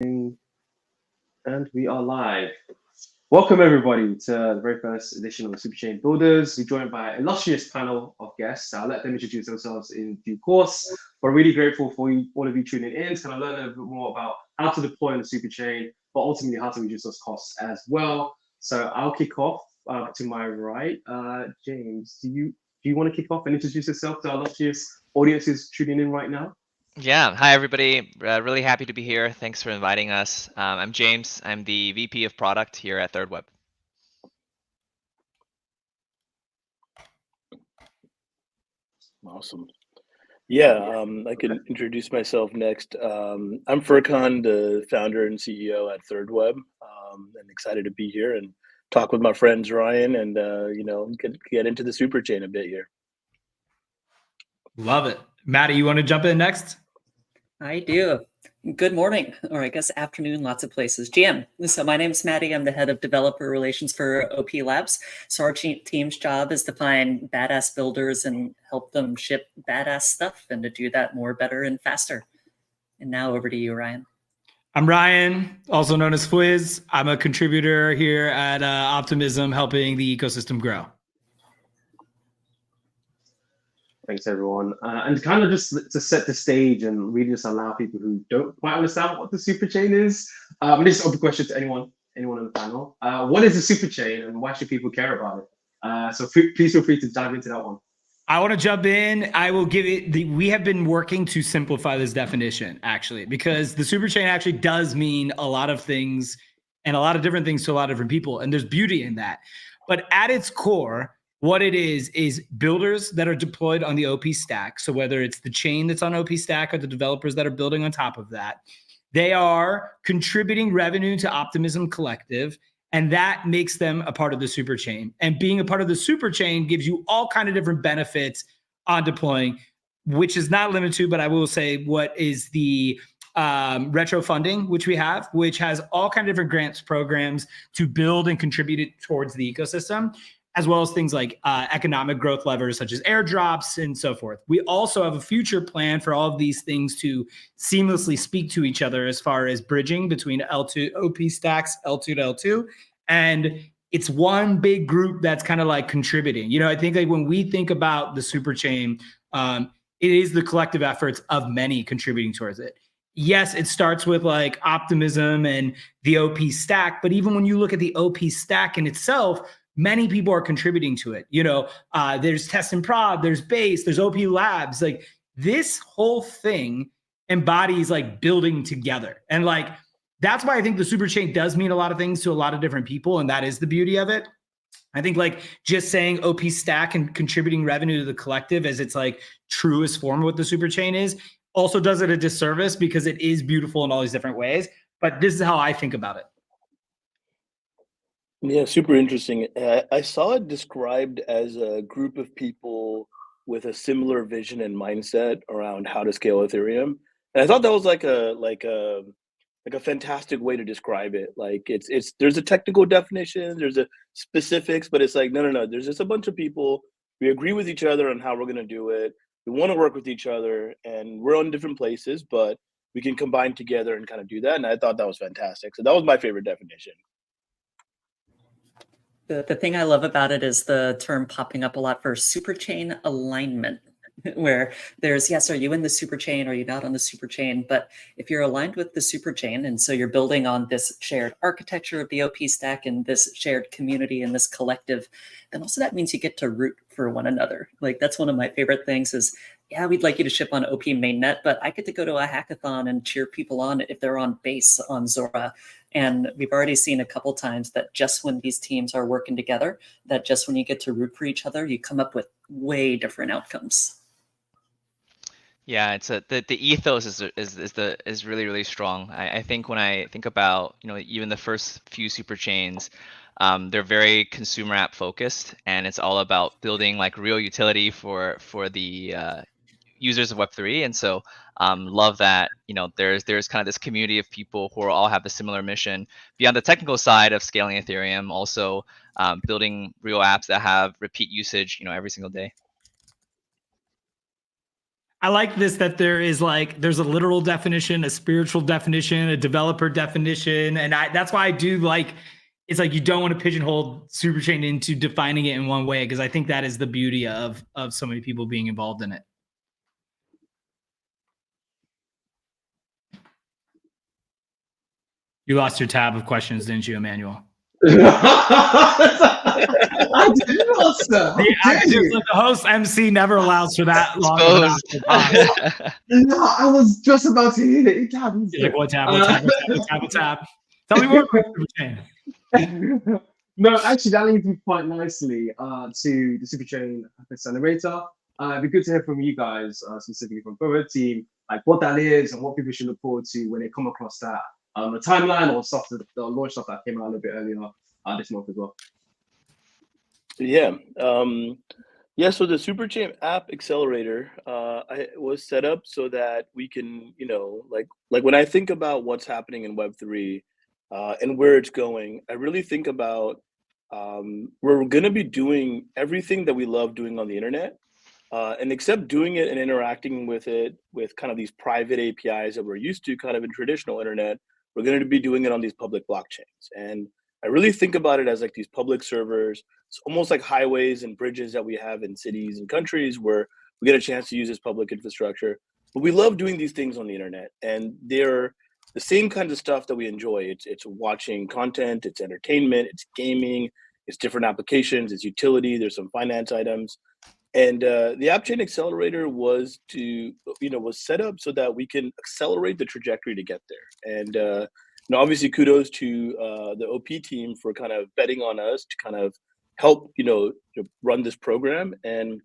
And we are live. Welcome everybody to the very first edition of the Superchain Builders. We're joined by an illustrious panel of guests. I'll let them introduce themselves in due course. We're really grateful for all of you tuning in to kind of learn a little bit more about how to deploy on the Superchain, but ultimately how to reduce those costs as well. So I'll kick off to my right. James, do you want to kick off and introduce yourself to our illustrious audiences tuning in right now? Yeah, hi everybody. Really happy to be here. Thanks for inviting us. I'm James. I'm the VP of Product here at thirdweb. Awesome. Yeah, I can introduce myself next. I'm Furkan, the founder and CEO at thirdweb, and excited to be here and talk with my friends Ryan and get into the Superchain a bit here. Love it. Maddie, you want to jump in next? I do. Good morning, or I guess afternoon, lots of places. GM. So my name's Maddie. I'm the head of developer relations for OP Labs. So our team's job is to find badass builders and help them ship badass stuff, and to do that more, better, and faster. And now over to you, Ryan. I'm Ryan, also known as Fwiz. I'm a contributor here at Optimism, helping the ecosystem grow. Thanks, everyone. And kind of just to set the stage and really just allow people who don't quite understand what the Superchain is. This is an open question to anyone on the panel. What is the Superchain and why should people care about it? So please feel free to dive into that one. I want to jump in. I will give it we have been working to simplify this definition, actually, because the Superchain actually does mean a lot of things and a lot of different things to a lot of different people. And there's beauty in that. But at its core, what it is builders that are deployed on the OP stack. So whether it's the chain that's on OP stack or the developers that are building on top of that, they are contributing revenue to Optimism Collective, and that makes them a part of the Superchain. And being a part of the Superchain gives you all kind of different benefits on deploying, which is not limited to, but I will say what is the retro funding, which we have, which has all kind of different grants programs to build and contribute it towards the ecosystem, as well as things like economic growth levers such as airdrops and so forth. We also have a future plan for all of these things to seamlessly speak to each other as far as bridging between L2 OP stacks, L2 to L2. And it's one big group that's kind of like contributing. You know, I think like when we think about the Superchain, it is the collective efforts of many contributing towards it. Yes, it starts with like Optimism and the OP stack, but even when you look at the OP stack in itself, many people are contributing to it. You know, there's Test and Prod, there's Base, there's OP Labs. Like this whole thing embodies like building together. And like, that's why I think the Superchain does mean a lot of things to a lot of different people. And that is the beauty of it. I think like just saying OP stack and contributing revenue to the collective as its like truest form of what the Superchain is also does it a disservice because it is beautiful in all these different ways. But this is how I think about it. Yeah, super interesting. I saw it described as a group of people with a similar vision and mindset around how to scale Ethereum, and I thought that was like a fantastic way to describe it. Like it's there's a technical definition, there's a specifics, but it's like no. There's just a bunch of people. We agree with each other on how we're gonna do it. We want to work with each other, and we're on different places, but we can combine together and kind of do that. And I thought that was fantastic. So that was my favorite definition. The thing I love about it is the term popping up a lot for Superchain alignment, where there's, yes, are you in the Superchain? Are you not on the Superchain? But if you're aligned with the Superchain, and so you're building on this shared architecture of the OP stack and this shared community and this collective, then also that means you get to root for one another. Like that's one of my favorite things is, yeah, we'd like you to ship on OP mainnet, but I get to go to a hackathon and cheer people on if they're on Base on Zora. And we've already seen a couple times that just when these teams are working together, that just when you get to root for each other, you come up with way different outcomes. Yeah, it's the ethos is really strong. I think when I think about even the first few super chains, they're very consumer app focused, and it's all about building like real utility for the users of Web3. And so love that there's kind of this community of people who all have a similar mission beyond the technical side of scaling Ethereum, also building real apps that have repeat usage every single day. I like this, that there's a literal definition, a spiritual definition, a developer definition. And that's why I do like, it's like you don't want to pigeonhole Superchain into defining it in one way, because I think that is the beauty of so many people being involved in it. You lost your tab of questions, didn't you, Emmanuel? I did not, sir. The host MC never allows for that long. No, I was just about to hit it. You're like, what tab? Tell me more about Superchain. No, actually, that leads me quite nicely to the Superchain App Accelerator. It'd be good to hear from you guys, specifically from the team, like what that is and what people should look forward to when they come across that. The timeline or stuff, the launch stuff that came out a little bit earlier this month as well. Yeah. So the Superchain App Accelerator was set up so that we can, like when I think about what's happening in Web3 and where it's going, I really think about we're going to be doing everything that we love doing on the internet, and except doing it and interacting with it with kind of these private APIs that we're used to kind of in traditional internet, we're going to be doing it on these public blockchains. And I really think about it as like these public servers. It's almost like highways and bridges that we have in cities and countries where we get a chance to use this public infrastructure. But we love doing these things on the internet, and they're the same kinds of stuff that we enjoy. It's watching content, it's entertainment, it's gaming, it's different applications, it's utility, there's some finance items. And the AppChain Accelerator was set up so that we can accelerate the trajectory to get there. And obviously, kudos to the OP team for kind of betting on us to kind of help run this program. And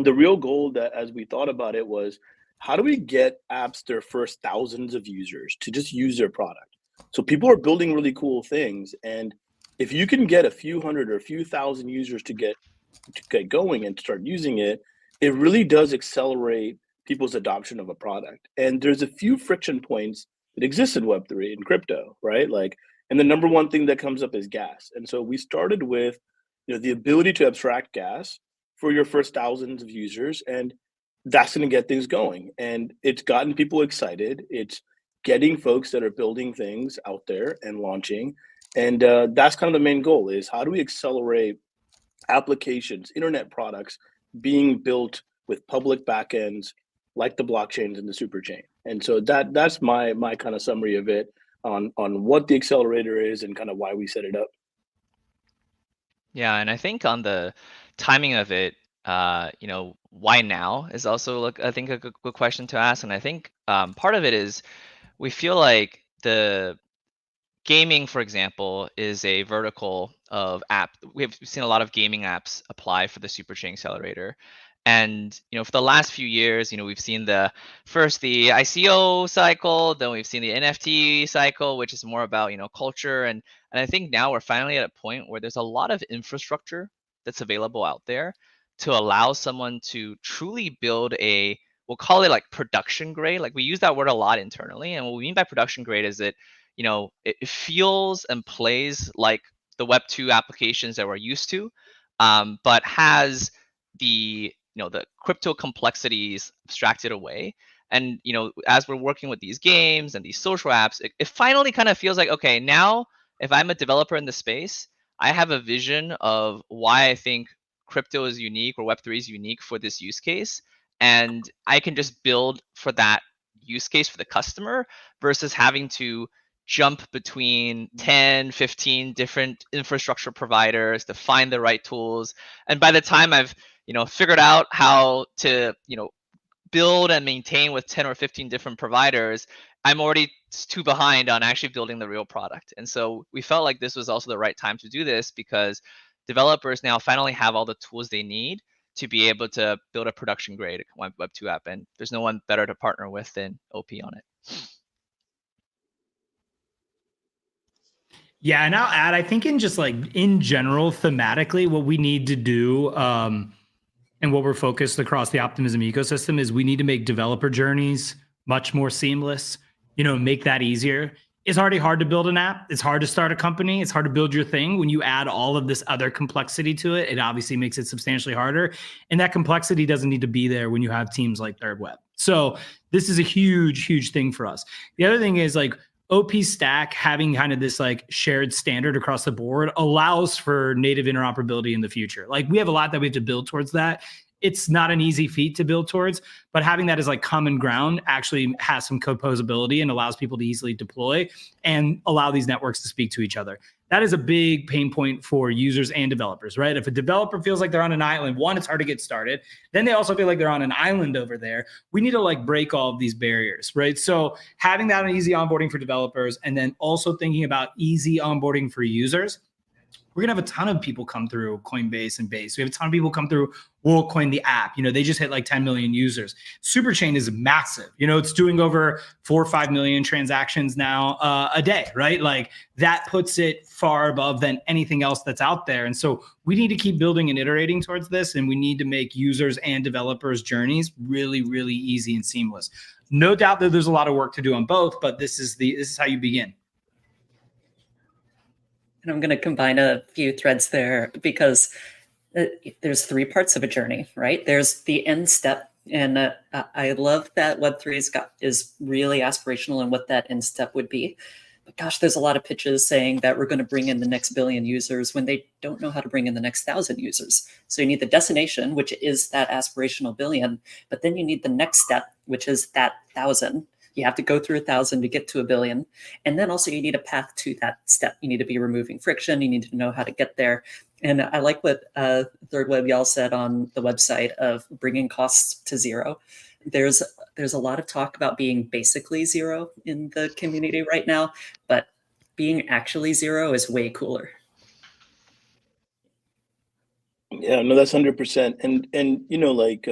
the real goal, that as we thought about it, was how do we get apps their first thousands of users to just use their product? So people are building really cool things, and if you can get a few hundred or a few thousand users to get going and start using it, it really does accelerate people's adoption of a product. And there's a few friction points that exist in Web3 and crypto, right? And the number one thing that comes up is gas. And so we started with the ability to abstract gas for your first thousands of users, and that's going to get things going. And it's gotten people excited. It's getting folks that are building things out there and launching. And that's kind of the main goal, is how do we accelerate applications, internet products being built with public backends like the blockchains and the Superchain. And so that's my kind of summary of it on what the accelerator is and kind of why we set it up. Yeah, and I think on the timing of it, why now is also I think a good question to ask. And I think part of it is we feel like the gaming, for example, is a vertical of app. We've seen a lot of gaming apps apply for the Superchain Accelerator. And for the last few years, we've seen the ICO cycle, then we've seen the NFT cycle, which is more about culture, and I think now we're finally at a point where there's a lot of infrastructure that's available out there to allow someone to truly build we'll call it like production grade. Like we use that word a lot internally, and what we mean by production grade is that it feels and plays like the Web 2 applications that we're used to, but has the the crypto complexities abstracted away. And as we're working with these games and these social apps, it finally kind of feels like, okay, now if I'm a developer in the space, I have a vision of why I think crypto is unique or Web3 is unique for this use case, and I can just build for that use case for the customer versus having to jump between 10, 15 different infrastructure providers to find the right tools. And by the time I've figured out how to build and maintain with 10 or 15 different providers, I'm already too behind on actually building the real product. And so we felt like this was also the right time to do this, because developers now finally have all the tools they need to be able to build a production grade Web 2 app. And there's no one better to partner with than OP on it. Yeah, and I'll add, I think in general, thematically, what we need to do and what we're focused across the Optimism ecosystem is we need to make developer journeys much more seamless, make that easier. It's already hard to build an app. It's hard to start a company. It's hard to build your thing. When you add all of this other complexity to it, it obviously makes it substantially harder. And that complexity doesn't need to be there when you have teams like thirdweb. So this is a huge thing for us. The other thing is like OP Stack having kind of this like shared standard across the board allows for native interoperability in the future. Like we have a lot that we have to build towards that. It's not an easy feat to build towards, but having that as like common ground actually has some composability and allows people to easily deploy and allow these networks to speak to each other. That is a big pain point for users and developers, right? If a developer feels like they're on an island, one, it's hard to get started. Then they also feel like they're on an island over there. We need to like break all of these barriers, right? So having that an easy onboarding for developers and then also thinking about easy onboarding for users. We're going to have a ton of people come through Coinbase and Base. We have a ton of people come through WorldCoin, the app. You know, they just hit like 10 million users. Superchain is massive. You know, it's doing over 4 or 5 million transactions now a day, right? Like that puts it far above than anything else that's out there. And so we need to keep building and iterating towards this. And we need to make users and developers' journeys really, really easy and seamless. No doubt that there's a lot of work to do on both, but this is how you begin. And I'm going to combine a few threads there because there's 3 parts of a journey, right? There's the end step. And I love that Web3 is really aspirational in what that end step would be. But gosh, there's a lot of pitches saying that we're going to bring in the next billion users when they don't know how to bring in the next 1,000 users. So you need the destination, which is that aspirational billion, but then you need the next step, which is that 1,000. You have to go through 1,000 to get to 1 billion. And then also you need a path to that step. You need to be removing friction. You need to know how to get there. And I like what thirdweb y'all said on the website of bringing costs to zero. There's a lot of talk about being basically zero in the community right now, but being actually zero is way cooler. Yeah, no, that's 100%. And you know, like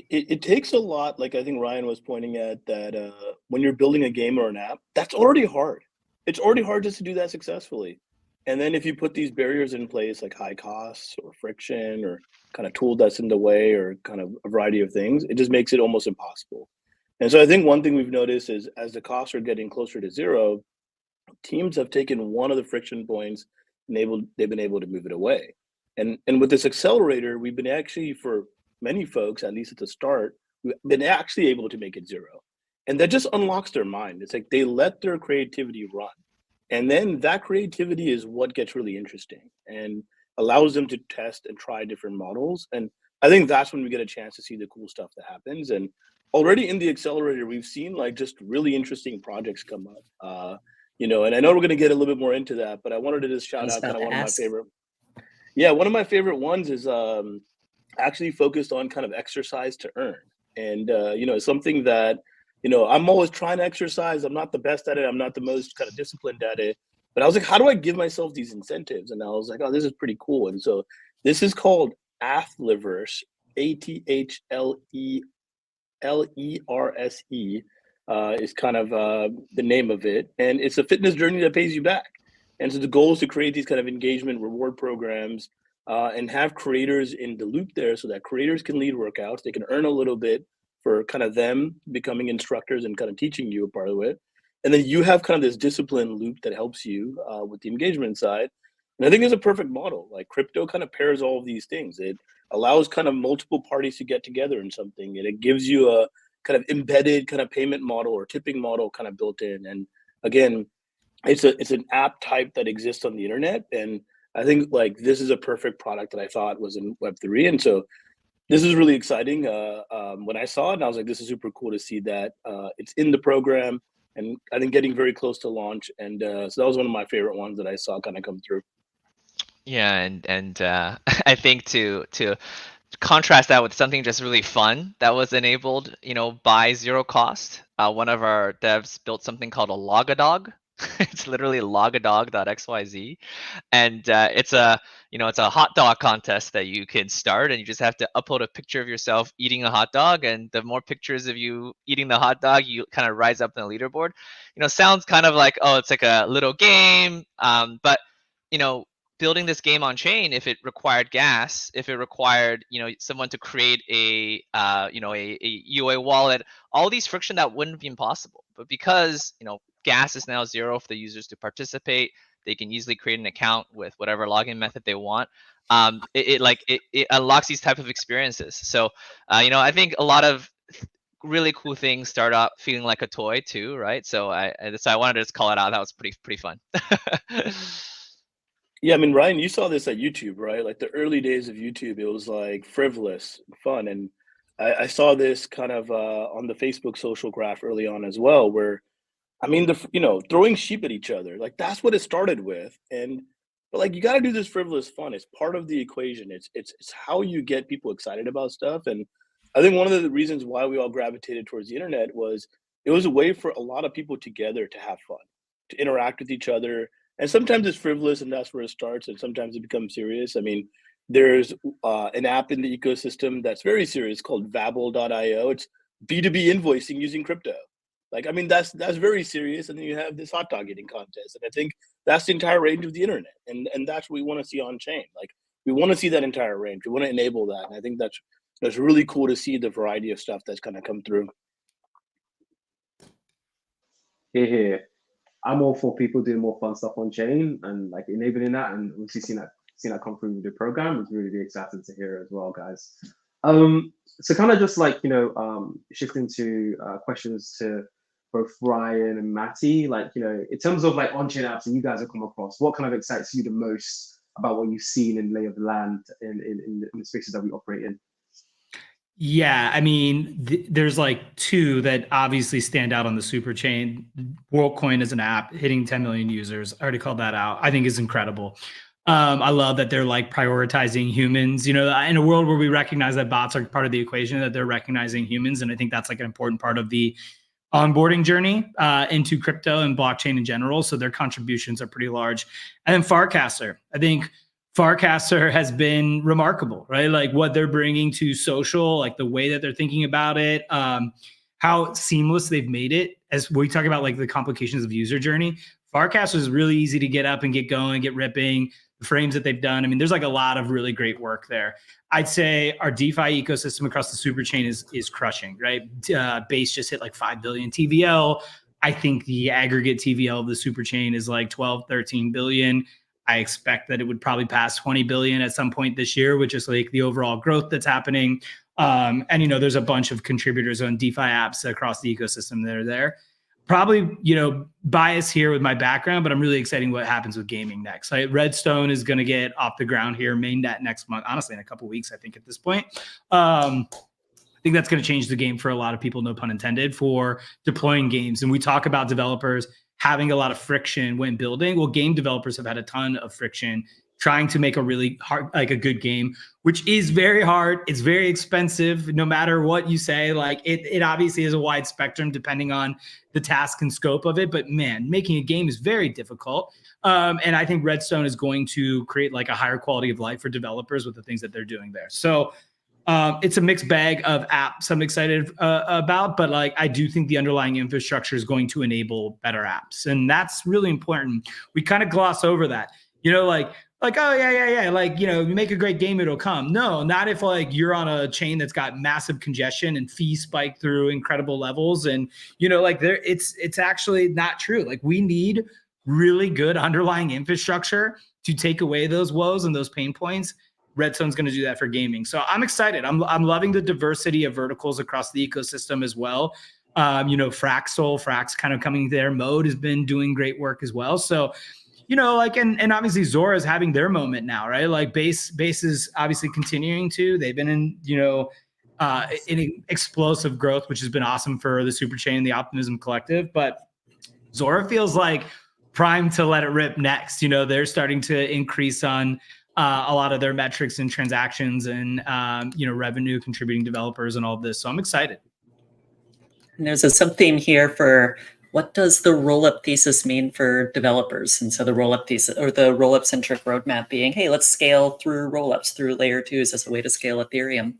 it takes a lot, like I think Ryan was pointing at, that when you're building a game or an app, that's already hard. It's already hard just to do that successfully. And then if you put these barriers in place, like high costs or friction or kind of tool that's in the way or kind of a variety of things, it just makes it almost impossible. And so I think one thing we've noticed is as the costs are getting closer to zero, teams have taken one of the friction points and they've been able to move it away. And with this accelerator, we've been actually, for many folks, at least at the start, we've been actually able to make it zero. And that just unlocks their mind. It's like they let their creativity run. And then that creativity is what gets really interesting and allows them to test and try different models. And I think that's when we get a chance to see the cool stuff that happens. And already in the accelerator, we've seen like just really interesting projects come up. You know, and I know we're going to get a little bit more into that, but I wanted to just shout out kind of one of my favorite. Yeah, one of my favorite ones is actually focused on kind of exercise to earn. And, you know, something that, you know, I'm always trying to exercise. I'm not the best at it. I'm not the most kind of disciplined at it. But I was like, how do I give myselse these incentives? And I was like, oh, this is pretty cool. And so this is called Athleverse, ATHLERSE is kind of the name of it. And it's a fitness journey that pays you back. And so the goal is to create these kind of engagement reward programs and have creators in the loop there so that creators can lead workouts. They can earn a little bit for kind of them becoming instructors and kind of teaching you a part of it. And then you have kind of this discipline loop that helps you with the engagement side. And I think it's a perfect model. Like crypto kind of pairs all of these things. It allows kind of multiple parties to get together in something, and it gives you a kind of embedded kind of payment model or tipping model kind of built in. And again, it's an app type that exists on the internet. And I think like this is a perfect product that I thought was in Web3. And so this is really exciting. When I saw it, and I was like, this is super cool to see that it's in the program, and I think getting very close to launch. And so that was one of my favorite ones that I saw kind of come through. Yeah, and I think to contrast that with something just really fun that was enabled, you know, by zero cost. One of our devs built something called a Logadog. It's literally logadog.xyz, and it's a hot dog contest that you can start, and you just have to upload a picture of yourself eating a hot dog, and the more pictures of you eating the hot dog, you kind of rise up in the leaderboard. You know, sounds kind of like, oh, it's like a little game, but you know, building this game on chain, if it required gas, if it required, you know, someone to create a UA wallet, all these friction that wouldn't be impossible. But because, you know, gas is now zero for the users to participate, They can easily create an account with whatever login method they want. It unlocks these type of experiences. So, I think a lot of really cool things start out feeling like a toy too, right? So I wanted to just call it out. That was pretty fun. Yeah, I mean, Ryan, you saw this at YouTube, right? Like the early days of YouTube, it was like frivolous, fun, and I saw this kind of on the Facebook social graph early on as well, where I mean, throwing sheep at each other, like that's what it started with, but like you got to do this frivolous fun. It's part of the equation. It's how you get people excited about stuff, and I think one of the reasons why we all gravitated towards the internet was it was a way for a lot of people together to have fun, to interact with each other. And sometimes it's frivolous and that's where it starts, and sometimes it becomes serious. I mean, there's an app in the ecosystem that's very serious called Babel.io. It's B2B invoicing using crypto. Like, I mean, that's very serious. And then you have this hot dog eating contest. And I think that's the entire range of the internet. And that's what we want to see on chain. Like, we want to see that entire range. We want to enable that. And I think that's really cool to see the variety of stuff that's going to come through. Here. I'm all for people doing more fun stuff on chain and like enabling that, and obviously seeing that come through with the program is really exciting to hear as well, guys. So kind of just like shifting to questions to both Ryan and Matty, like in terms of like on-chain apps that you guys have come across, what kind of excites you the most about what you've seen in lay of the land in the spaces that we operate in? Yeah, I mean, there's like two that obviously stand out on the Superchain. WorldCoin is an app hitting 10 million users. I already called that out. I think is incredible. I love that they're like prioritizing humans, in a world where we recognize that bots are part of the equation, that they're recognizing humans. And I think that's like an important part of the onboarding journey into crypto and blockchain in general. So their contributions are pretty large. And then Farcaster, I think Farcaster has been remarkable, right? Like what they're bringing to social, like the way that they're thinking about it, how seamless they've made it. As we talk about like the complications of user journey, Farcaster is really easy to get up and get going, get ripping. The frames that they've done, I mean, there's like a lot of really great work there. I'd say our DeFi ecosystem across the Superchain is crushing, right? Base just hit like 5 billion TVL. I think the aggregate TVL of the Superchain is like 12, 13 billion. I expect that it would probably pass 20 billion at some point this year, which is like the overall growth that's happening. And, there's a bunch of contributors on DeFi apps across the ecosystem that are there. Probably, bias here with my background, but I'm really excited what happens with gaming next. Like Redstone is going to get off the ground here, mainnet next month, honestly, in a couple of weeks, I think at this point. I think that's going to change the game for a lot of people, no pun intended, for deploying games. And we talk about developers having a lot of friction when building. Well, game developers have had a ton of friction trying to make a really hard, like a good game, which is very hard. It's very expensive, no matter what you say. Like it obviously is a wide spectrum depending on the task and scope of it. But man, making a game is very difficult. And I think Redstone is going to create like a higher quality of life for developers with the things that they're doing there. So it's a mixed bag of apps I'm excited about, but like I do think the underlying infrastructure is going to enable better apps, and that's really important. We kind of gloss over that, like, oh yeah, like you make a great game, it'll come. No, not if like you're on a chain that's got massive congestion and fees spike through incredible levels, and like it's actually not true. Like we need really good underlying infrastructure to take away those woes and those pain points. Redstone's going to do that for gaming. So I'm excited. I'm loving the diversity of verticals across the ecosystem as well. Frax kind of coming there. Mode has been doing great work as well. So, like, and obviously Zora is having their moment now, right? Like base is obviously continuing to, they've been in, in explosive growth, which has been awesome for the Superchain, the Optimism Collective. But Zora feels like primed to let it rip next. They're starting to increase on a lot of their metrics and transactions and, revenue contributing developers and all of this. So I'm excited. And there's a sub-theme here for what does the roll-up thesis mean for developers? And so the roll-up thesis, or the roll-up centric roadmap being, hey, let's scale through roll-ups, through layer 2s as a way to scale Ethereum.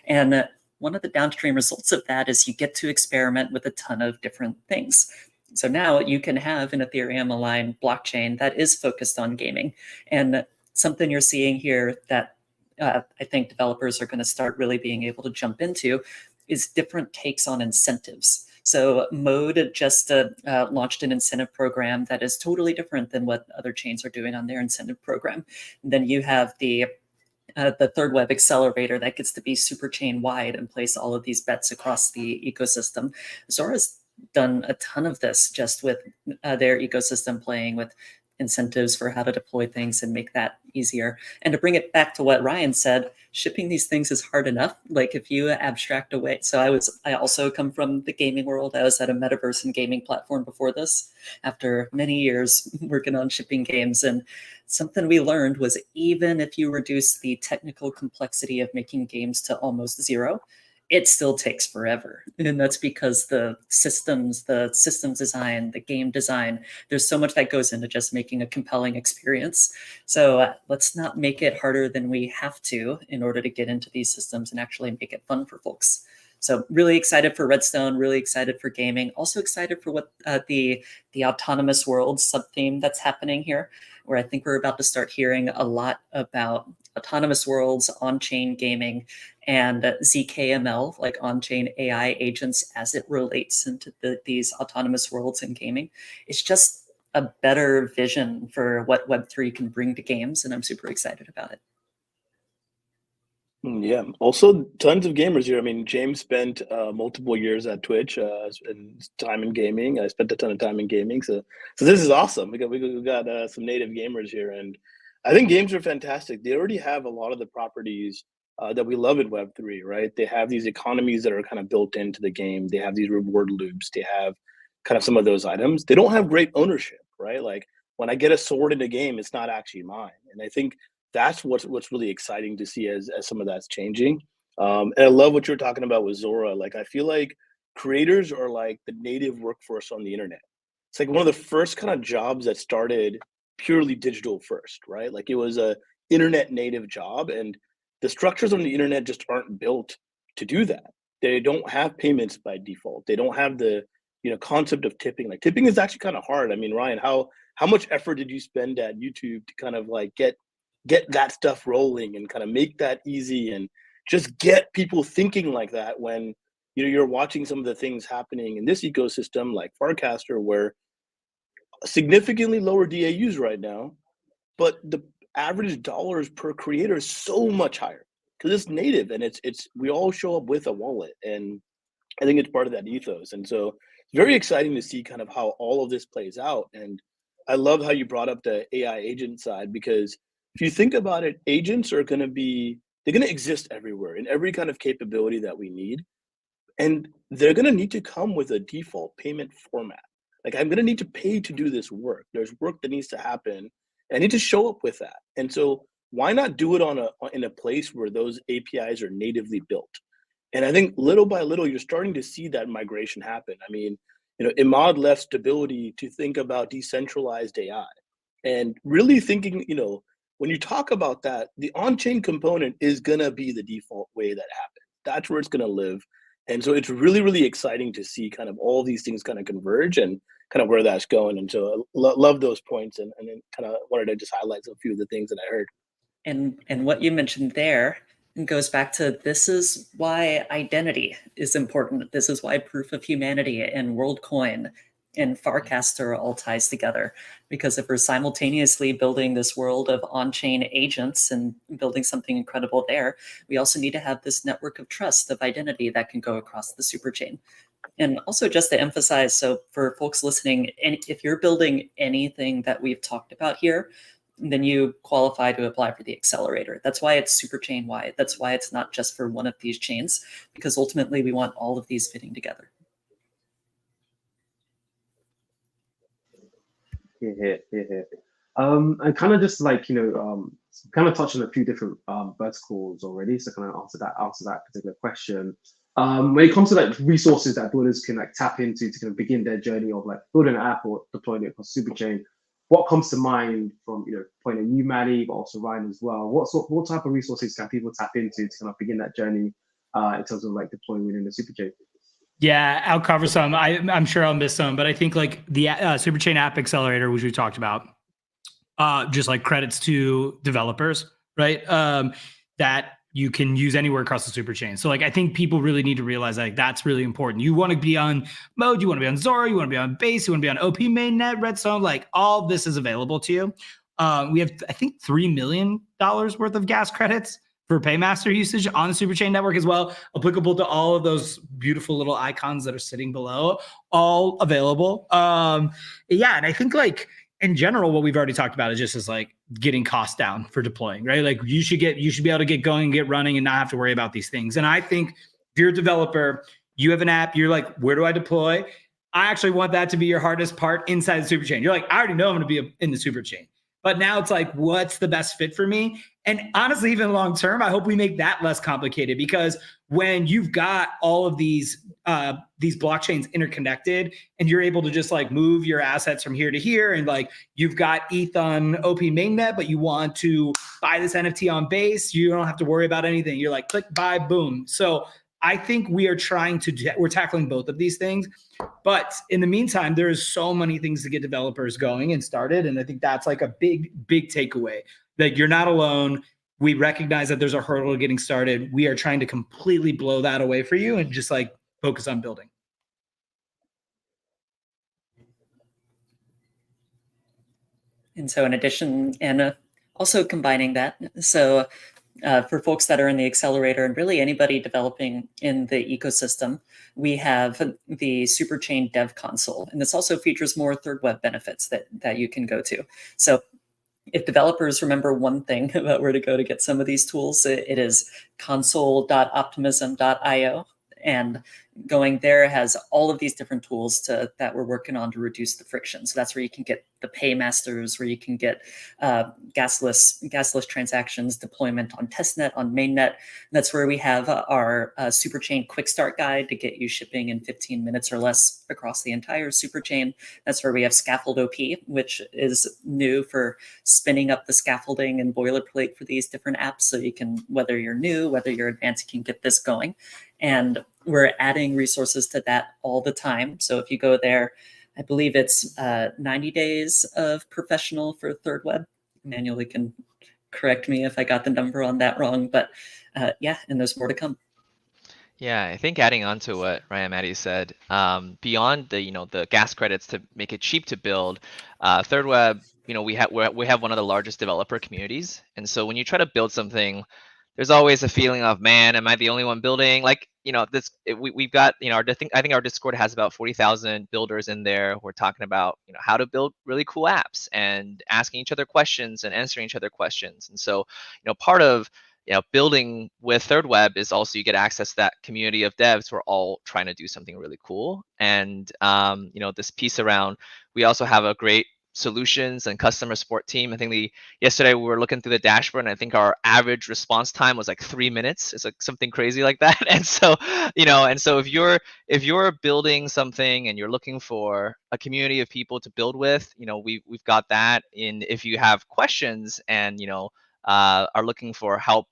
And one of the downstream results of that is you get to experiment with a ton of different things. So now you can have an Ethereum-aligned blockchain that is focused on gaming. And something you're seeing here that I think developers are going to start really being able to jump into is different takes on incentives. So Mode just launched an incentive program that is totally different than what other chains are doing on their incentive program. And then you have the thirdweb Accelerator that gets to be Superchain wide and place all of these bets across the ecosystem. Zora's done a ton of this just with their ecosystem, playing with incentives for how to deploy things and make that easier. And to bring it back to what Ryan said, shipping these things is hard enough. Like if you abstract away, so I also come from the gaming world. I was at a metaverse and gaming platform before this, after many years working on shipping games. And something we learned was even if you reduce the technical complexity of making games to almost zero, it still takes forever. And that's because the systems design, the game design, there's so much that goes into just making a compelling experience. So let's not make it harder than we have to in order to get into these systems and actually make it fun for folks. So really excited for Redstone, really excited for gaming, also excited for what the autonomous world sub-theme that's happening here, where I think we're about to start hearing a lot about autonomous worlds, on-chain gaming, and ZKML, like on-chain AI agents as it relates into these autonomous worlds in gaming. It's just a better vision for what Web3 can bring to games, and I'm super excited about it. Yeah, also tons of gamers here. I mean, James spent multiple years at Twitch and time in gaming. I spent a ton of time in gaming, so this is awesome. We got some native gamers here, and I think games are fantastic. They already have a lot of the properties that we love in Web3, right? They have these economies that are kind of built into the game. They have these reward loops. They have kind of some of those items. They don't have great ownership, right? Like when I get a sword in a game, it's not actually mine, and I think that's what's really exciting to see as some of that's changing. And I love what you're talking about with Zora. Like, I feel like creators are like the native workforce on the internet. It's like one of the first kind of jobs that started purely digital first, right? Like it was a internet native job, and the structures on the internet just aren't built to do that. They don't have payments by default. They don't have the concept of tipping. Like tipping is actually kind of hard. I mean, Ryan, how much effort did you spend at YouTube to kind of like get that stuff rolling and kind of make that easy and just get people thinking like that when you're watching some of the things happening in this ecosystem like Farcaster, where significantly lower DAUs right now, but the average dollars per creator is so much higher because it's native and it's we all show up with a wallet, and I think it's part of that ethos. And so it's very exciting to see kind of how all of this plays out. And I love how you brought up the AI agent side, because if you think about it, agents are going to exist everywhere in every kind of capability that we need. And they're going to need to come with a default payment format. Like, I'm going to need to pay to do this work. There's work that needs to happen. I need to show up with that. And so why not do it in a place where those APIs are natively built? And I think little by little, you're starting to see that migration happen. I mean, Imad left stability to think about decentralized AI and really thinking, when you talk about that, the on-chain component is going to be the default way that happens. That's where it's going to live. And so it's really, really exciting to see kind of all these things kind of converge and kind of where that's going. And so I love those points, and then kind of wanted to just highlight a few of the things that I heard. And what you mentioned there goes back to, this is why identity is important. This is why proof of humanity and WorldCoin and Farcaster all ties together, because if we're simultaneously building this world of on-chain agents and building something incredible there, we also need to have this network of trust, of identity that can go across the superchain. And also, just to emphasize, so for folks listening, if you're building anything that we've talked about here, then you qualify to apply for the accelerator. That's why it's Superchain wide. That's why it's not just for one of these chains, because ultimately we want all of these fitting together. Here. And kind of just like, kind of touch on a few different verticals already. So kind of answer that particular question. When it comes to like resources that builders can like tap into to kind of begin their journey of like building an app or deploying it across Superchain, what comes to mind from, point of you, Maddie, but also Ryan as well? What type of resources can people tap into to kind of begin that journey in terms of like deploying within the Superchain? Yeah, I'll cover some. I'm sure I'll miss some, but I think like the Superchain App Accelerator, which we talked about, just like credits to developers, right? That you can use anywhere across the Superchain. So like, I think people really need to realize like that's really important. You want to be on Mode, you want to be on Zora, you want to be on Base, you want to be on OP mainnet, Redstone, like all of this is available to you. We have, I think, $3 million worth of gas credits for Paymaster usage on the Superchain network as well, applicable to all of those beautiful little icons that are sitting below, all available. Yeah, and I think like in general, what we've already talked about is just is like getting costs down for deploying, right? Like you should be able to get going and get running and not have to worry about these things. And I think if you're a developer, you have an app, you're like, where do I deploy? I actually want that to be your hardest part inside the Superchain. You're like, I already know I'm going to be in the Superchain. But now it's like, what's the best fit for me? And honestly, even long term, I hope we make that less complicated, because when you've got all of these blockchains interconnected and you're able to just like move your assets from here to here, and like you've got ETH on OP mainnet, but you want to buy this NFT on Base, you don't have to worry about anything. You're like, click, buy, boom. So I think we're tackling both of these things. But in the meantime, there is so many things to get developers going and started. And I think that's like a big, big takeaway, that you're not alone. We recognize that there's a hurdle to getting started. We are trying to completely blow that away for you and just like focus on building. And so in addition, and also combining that, so for folks that are in the accelerator and really anybody developing in the ecosystem, we have the Superchain Dev Console. And this also features more thirdweb benefits that you can go to. So if developers remember one thing about where to go to get some of these tools, it is console.optimism.io. And going there has all of these different tools that we're working on to reduce the friction. So that's where you can get the paymasters, where you can get gasless transactions, deployment on testnet, on mainnet. That's where we have our Superchain quick start guide to get you shipping in 15 minutes or less across the entire Superchain. That's where we have Scaffold OP, which is new for spinning up the scaffolding and boilerplate for these different apps. So you can, whether you're new, whether you're advanced, you can get this going. And we're adding resources to that all the time. So if you go there, I believe it's 90 days of professional for thirdweb. Manuel can correct me if I got the number on that wrong, but yeah, and there's more to come. Yeah, I think adding on to what Ryan Maddie said, beyond the gas credits to make it cheap to build, thirdweb, we have one of the largest developer communities, and so when you try to build something, there's always a feeling of, man, am I the only one building? Like, we've got, I think our Discord has about 40,000 builders in there. We're talking about, how to build really cool apps and asking each other questions and answering each other questions. And so, part of, building with thirdweb is also you get access to that community of devs who are all trying to do something really cool. And, this piece around, we also have a great solutions and customer support team. I think yesterday we were looking through the dashboard, and I think our average response time was like 3 minutes. It's like something crazy like that. And so, if you're building something and you're looking for a community of people to build with, we've got that. And if you have questions and are looking for help,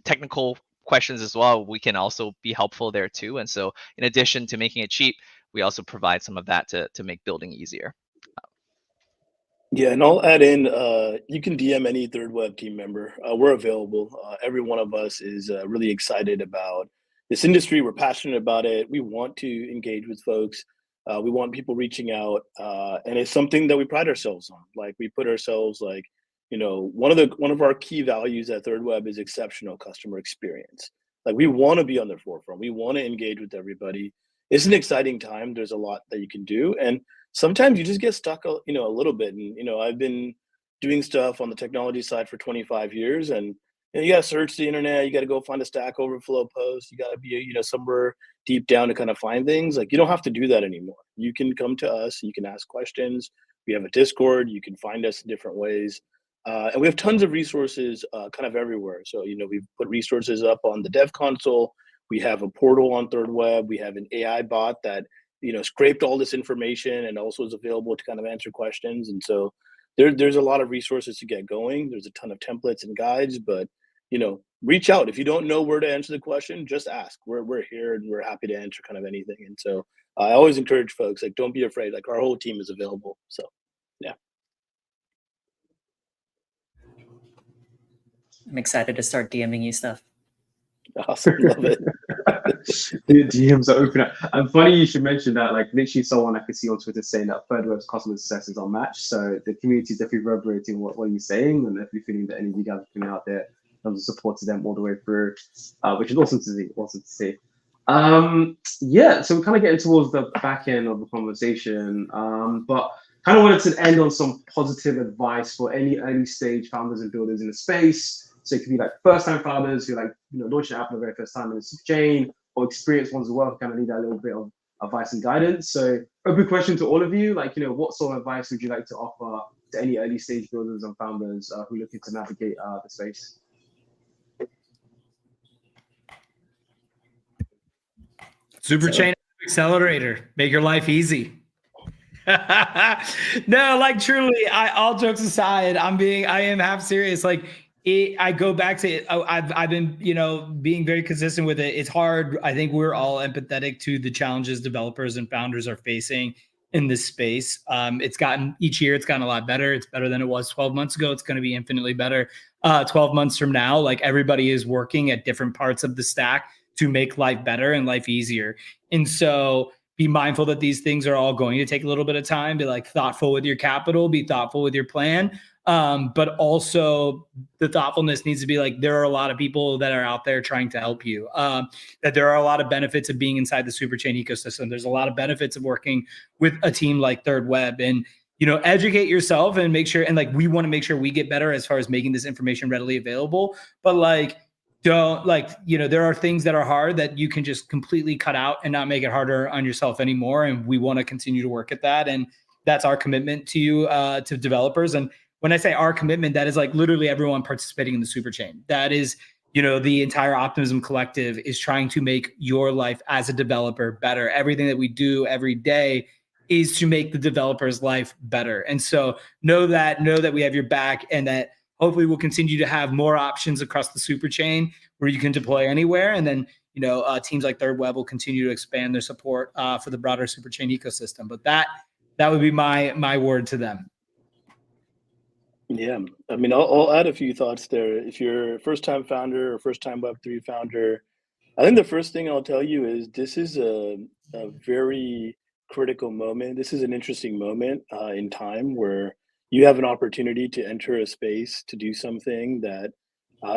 technical questions as well, we can also be helpful there too. And so, in addition to making it cheap, we also provide some of that to make building easier. Yeah, and I'll add in, you can DM any thirdweb team member. We're available. Every one of us is really excited about this industry. We're passionate about it. We want to engage with folks. We want people reaching out, and it's something that we pride ourselves on. Like, we put ourselves like, one of our key values at thirdweb is exceptional customer experience. Like, we want to be on the forefront. We want to engage with everybody. It's an exciting time. There's a lot that you can do, and sometimes you just get stuck, a little bit. And, I've been doing stuff on the technology side for 25 years, and you got to search the internet. You got to go find a Stack Overflow post. You got to be, somewhere deep down to kind of find things. Like, you don't have to do that anymore. You can come to us. You can ask questions. We have a Discord. You can find us in different ways. And we have tons of resources kind of everywhere. So, we've put resources up on the Dev Console. We have a portal on thirdweb. We have an AI bot that scraped all this information and also is available to kind of answer questions. And so there's a lot of resources to get going. There's a ton of templates and guides, but, reach out. If you don't know where to answer the question, just ask. We're here and we're happy to answer kind of anything. And so I always encourage folks, like, don't be afraid. Like, our whole team is available. So, yeah. I'm excited to start DMing you stuff. Awesome, love it. The DMs are open. And funny you should mention that. Like literally, someone I could see on Twitter saying that thirdweb's customer success is unmatched. So the community is definitely reverberating what you're saying, and definitely feeling that any of you guys are putting out there in terms of support to them all the way through, which is awesome to see. Awesome to see. Yeah, so we're kind of getting towards the back end of the conversation, but kind of wanted to end on some positive advice for any early stage founders and builders in the space. So it could be like first-time founders who like launching an app for the very first time in the Superchain, or experienced ones as well who kind of need that little bit of advice and guidance. So open question to all of you, like what sort of advice would you like to offer to any early stage builders and founders who are looking to navigate the space? Superchain App Accelerator, make your life easy. No, like truly, all jokes aside, I am half serious. Like I go back to it. I've been, being very consistent with it. It's hard. I think we're all empathetic to the challenges developers and founders are facing in this space. Each year it's gotten a lot better. It's better than it was 12 months ago. It's going to be infinitely better 12 months from now. Like everybody is working at different parts of the stack to make life better and life easier. And so be mindful that these things are all going to take a little bit of time. Be like thoughtful with your capital, be thoughtful with your plan. But also the thoughtfulness needs to be like, there are a lot of people that are out there trying to help you, that there are a lot of benefits of being inside the Superchain ecosystem. There's a lot of benefits of working with a team like thirdweb, and, educate yourself and make sure. And like, we want to make sure we get better as far as making this information readily available, but like, there are things that are hard that you can just completely cut out and not make it harder on yourself anymore. And we want to continue to work at that. And that's our commitment to you, to developers. And when I say our commitment, that is like literally everyone participating in the Superchain. That is, the entire Optimism Collective is trying to make your life as a developer better. Everything that we do every day is to make the developer's life better. And so know that we have your back, and that hopefully we'll continue to have more options across the Superchain where you can deploy anywhere. And then, teams like thirdweb will continue to expand their support for the broader Superchain ecosystem. But that would be my word to them. Yeah, I mean, I'll add a few thoughts there. If you're a first-time founder or first-time Web3 founder, I think the first thing I'll tell you is this is a very critical moment. This is an interesting moment in time where you have an opportunity to enter a space to do something that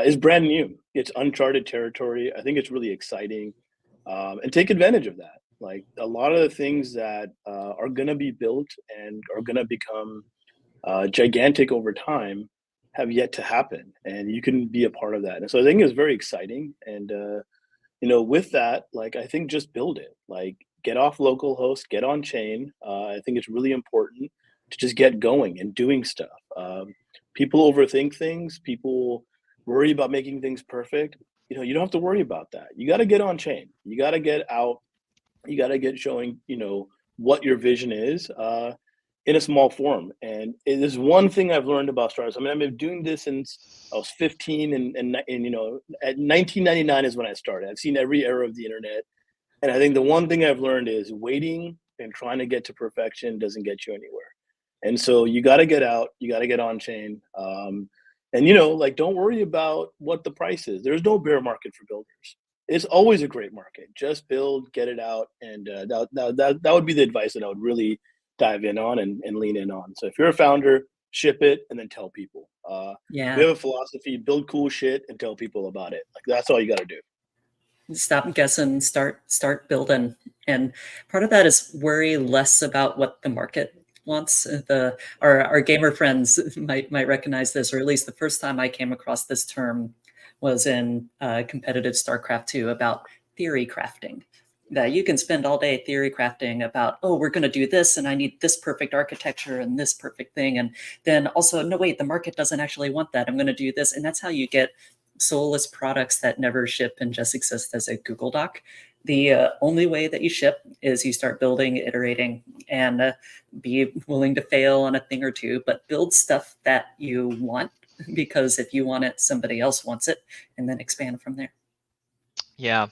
is brand new. It's uncharted territory. I think it's really exciting, and take advantage of that. Like a lot of the things that are going to be built and are going to become gigantic over time have yet to happen, and you can be a part of that. And so I think it's very exciting. And with that, like, I think just build it. Like, get off localhost, get on chain. I think it's really important to just get going and doing stuff. People overthink things. People worry about making things perfect. You don't have to worry about that. You got to get on chain. You got to get out. You got to get showing, what your vision is in a small form. And it is one thing I've learned about startups. I mean, I've been doing this since I was 15, and at 1999 is when I started. I've seen every era of the internet. And I think the one thing I've learned is waiting and trying to get to perfection doesn't get you anywhere. And so you got to get out, you got to get on chain. And, don't worry about what the price is. There's no bear market for builders. It's always a great market. Just build, get it out. And that would be the advice that I would really dive in on and lean in on. So if you're a founder, ship it and then tell people. We have a philosophy: build cool shit and tell people about it. Like, that's all you got to do. Stop guessing, start building. And part of that is worry less about what the market wants. Our gamer friends might recognize this, or at least the first time I came across this term was in competitive StarCraft 2 about theory crafting. That you can spend all day theory crafting about, oh, we're going to do this, and I need this perfect architecture and this perfect thing. And then also, no, wait, the market doesn't actually want that. I'm going to do this. And that's how you get soulless products that never ship and just exist as a Google Doc. The only way that you ship is you start building, iterating, and be willing to fail on a thing or two, but build stuff that you want, because if you want it, somebody else wants it, and then expand from there. Yeah,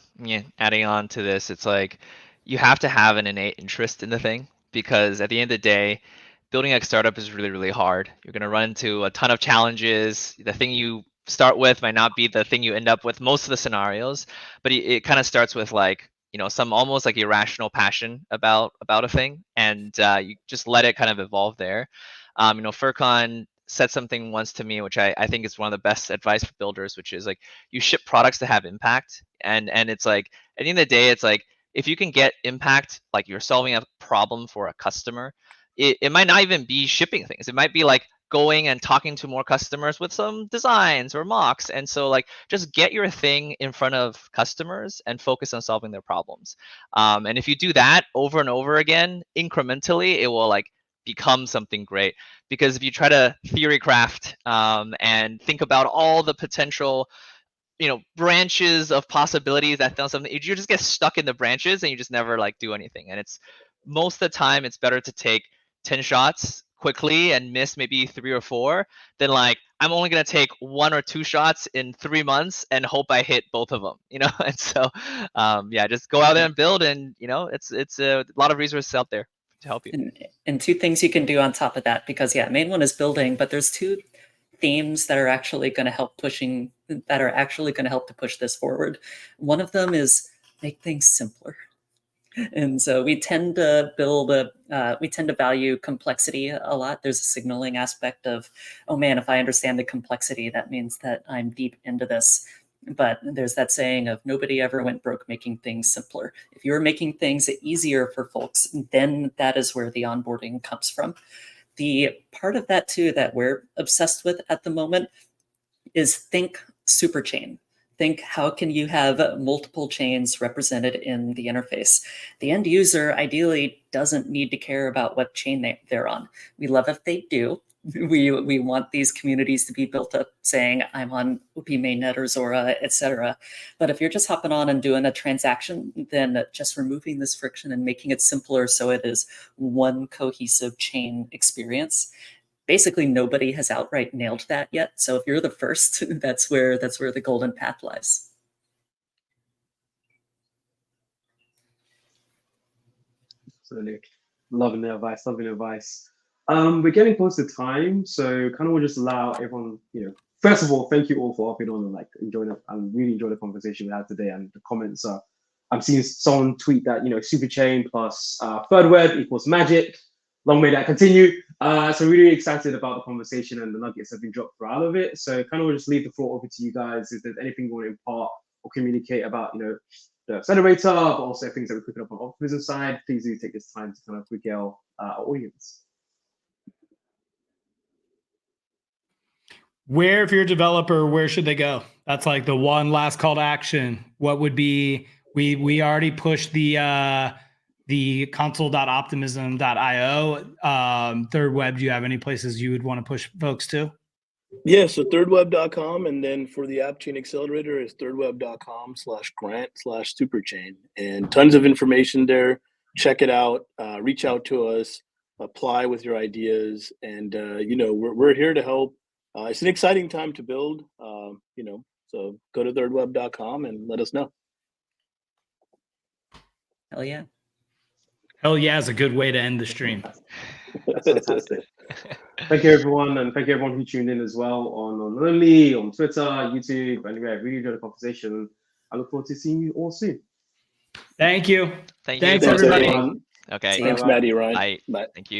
adding on to this, it's like you have to have an innate interest in the thing, because at the end of the day, building a startup is really, really hard. You're going to run into a ton of challenges. The thing you start with might not be the thing you end up with most of the scenarios, but it kind of starts with like, you know, some almost like irrational passion about a thing, and you just let it kind of evolve there. You know, Furkan said something once to me, which I think is one of the best advice for builders, which is like, you ship products to have impact. And it's like, at the end of the day, it's like, if you can get impact, like you're solving a problem for a customer, it might not even be shipping things. It might be like going and talking to more customers with some designs or mocks. And so like, just get your thing in front of customers and focus on solving their problems. And if you do that over and over again, incrementally, it will like become something great. Because if you try to theory craft and think about all the potential, you know, branches of possibilities that found something, you just get stuck in the branches and you just never like do anything. And it's most of the time it's better to take 10 shots quickly and miss maybe 3 or 4 than like, I'm only going to take 1 or 2 shots in 3 months and hope I hit both of them, you know? And so yeah, just go out there and build, and you know, it's a lot of resources out there to help you. And 2 things you can do on top of that, because yeah, main one is building, but there's 2 themes that are actually going to help to push this forward. One of them is make things simpler. And so we tend to value complexity a lot. There's a signaling aspect of, oh man, if I understand the complexity, that means that I'm deep into this. But there's that saying of nobody ever went broke making things simpler. If you're making things easier for folks, then that is where the onboarding comes from. The part of that too that we're obsessed with at the moment is think Superchain. Think, how can you have multiple chains represented in the interface? The end user ideally doesn't need to care about what chain they're on. We love if they do. We want these communities to be built up saying, I'm on OP mainnet or Zora, etc. But if you're just hopping on and doing a transaction, then just removing this friction and making it simpler so it is one cohesive chain experience. Basically, nobody has outright nailed that yet. So if you're the first, that's where the golden path lies. Absolutely. Loving the advice, we're getting close to time, so kind of we'll just allow everyone, you know, first of all, thank you all for hopping on and like really enjoyed the conversation we had today, and the comments are, I'm seeing someone tweet that, you know, Superchain plus thirdweb equals magic. Long may that continue. So really excited about the conversation and the nuggets that have been dropped throughout of it. So kind of we'll just leave the floor over to you guys. If there's anything you want to impart or communicate about, you know, the accelerator, but also things that we're picking up on the optimism side, please do take this time to kind of regale our audience. Where, if you're a developer, where should they go? That's like the one last call to action. What would be, we already pushed the console.optimism.io. thirdweb, do you have any places you would want to push folks to? Yeah, so thirdweb.com, and then for the App Chain Accelerator is thirdweb.com/grant/superchain, and tons of information there. Check it out, reach out to us, apply with your ideas, and you know, we're here to help. It's an exciting time to build, you know, so go to thirdweb.com and let us know. Hell yeah. Hell yeah is a good way to end the stream. That's fantastic. Thank you, everyone, and thank you everyone who tuned in as well on Only, on Twitter, YouTube. Anyway, I really enjoyed the conversation. I look forward to seeing you all soon. Thank you. Thank you. Thanks, Thanks, everybody. everyone. Okay. Thanks, Maddie, Ryan. Bye. Bye. Thank you.